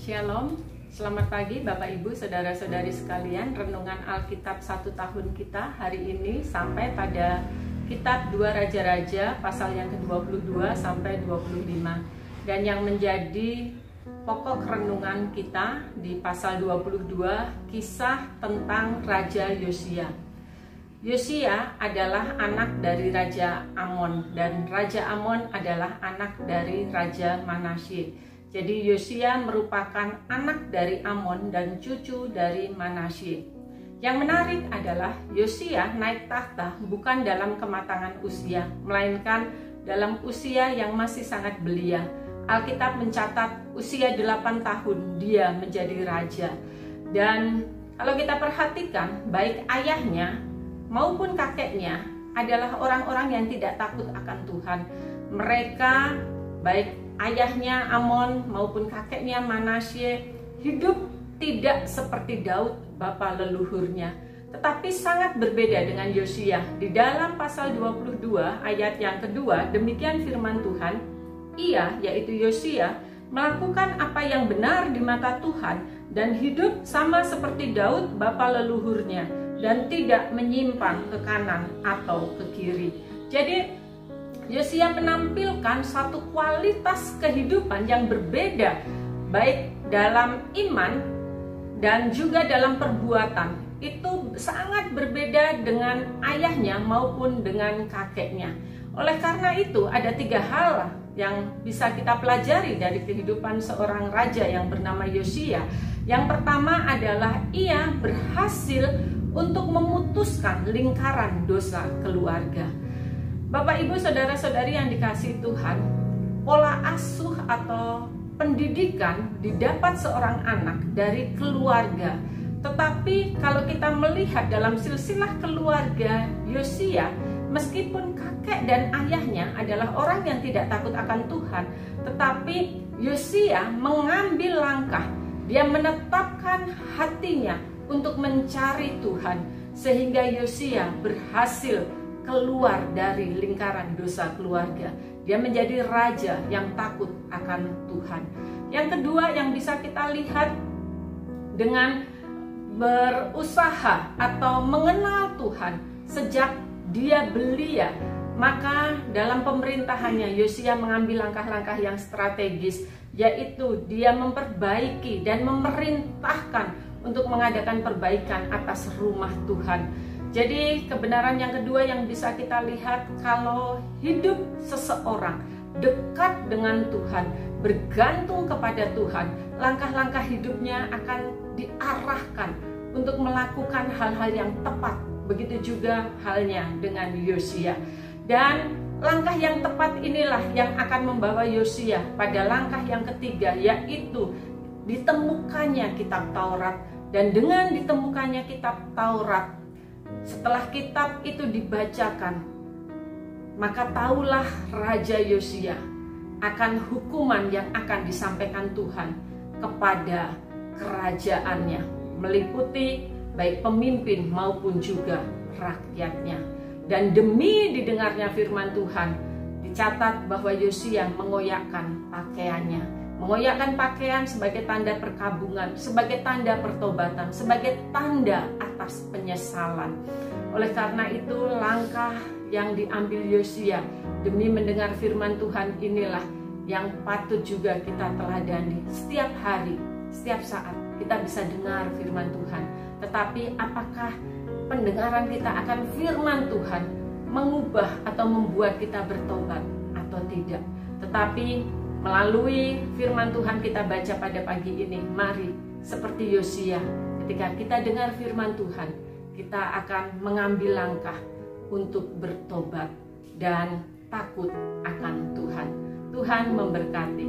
Shalom, selamat pagi Bapak Ibu, Saudara-saudari sekalian. Renungan Alkitab 1 tahun kita hari ini sampai pada kitab 2 Raja-Raja pasal yang ke-22 sampai 25. Dan yang menjadi pokok renungan kita di pasal 22, kisah tentang Raja Yosia. Yosia adalah anak dari Raja Amon, dan Raja Amon adalah anak dari Raja Manasye. Jadi Yosia merupakan anak dari Amon dan cucu dari Manasye. Yang menarik adalah Yosia naik tahta bukan dalam kematangan usia, melainkan dalam usia yang masih sangat belia. Alkitab mencatat usia 8 tahun dia menjadi raja. Dan kalau kita perhatikan, baik ayahnya maupun kakeknya adalah orang-orang yang tidak takut akan Tuhan. Mereka, baik ayahnya Amon maupun kakeknya Manasye, hidup tidak seperti Daud bapa leluhurnya, tetapi sangat berbeda dengan Yosia. Di dalam pasal 22 ayat yang kedua, demikian firman Tuhan, ia, yaitu Yosia, melakukan apa yang benar di mata Tuhan dan hidup sama seperti Daud bapa leluhurnya, dan tidak menyimpang ke kanan atau ke kiri. Jadi Yosia menampilkan satu kualitas kehidupan yang berbeda, baik dalam iman dan juga dalam perbuatan. Itu sangat berbeda dengan ayahnya maupun dengan kakeknya. Oleh karena itu, ada 3 hal yang bisa kita pelajari dari kehidupan seorang raja yang bernama Yosia. Yang pertama adalah ia berhasil untuk memutuskan lingkaran dosa keluarga. Bapak, Ibu, Saudara-saudari yang dikasihi Tuhan, pola asuh atau pendidikan didapat seorang anak dari keluarga. Tetapi kalau kita melihat dalam silsilah keluarga Yosia, meskipun kakek dan ayahnya adalah orang yang tidak takut akan Tuhan, tetapi Yosia mengambil langkah. Dia menetapkan hatinya untuk mencari Tuhan, sehingga Yosia berhasil keluar dari lingkaran dosa keluarga. Dia menjadi raja yang takut akan Tuhan. Yang kedua yang bisa kita lihat, dengan berusaha atau mengenal Tuhan sejak dia belia, maka dalam pemerintahannya Yosia mengambil langkah-langkah yang strategis, yaitu dia memperbaiki dan memerintahkan untuk mengadakan perbaikan atas rumah Tuhan. Jadi kebenaran yang kedua yang bisa kita lihat, kalau hidup seseorang dekat dengan Tuhan, bergantung kepada Tuhan, langkah-langkah hidupnya akan diarahkan untuk melakukan hal-hal yang tepat. Begitu juga halnya dengan Yosia. Dan langkah yang tepat inilah yang akan membawa Yosia pada langkah yang ketiga, yaitu ditemukannya kitab Taurat. Dan dengan ditemukannya kitab Taurat, setelah kitab itu dibacakan, maka tahulah Raja Yosia akan hukuman yang akan disampaikan Tuhan kepada kerajaannya, meliputi baik pemimpin maupun juga rakyatnya. Dan demi didengarnya firman Tuhan, dicatat bahwa Yosia mengoyakkan pakaiannya. Mengoyakkan pakaian sebagai tanda perkabungan, sebagai tanda pertobatan, sebagai tanda atas penyesalan. Oleh karena itu, langkah yang diambil Yosia demi mendengar firman Tuhan inilah yang patut juga kita teladani. Setiap hari, setiap saat kita bisa dengar firman Tuhan. Tetapi apakah pendengaran kita akan firman Tuhan mengubah atau membuat kita bertobat atau tidak? Tetapi melalui firman Tuhan kita baca pada pagi ini, mari seperti Yosia, ketika kita dengar firman Tuhan, kita akan mengambil langkah untuk bertobat dan takut akan Tuhan. Tuhan memberkati.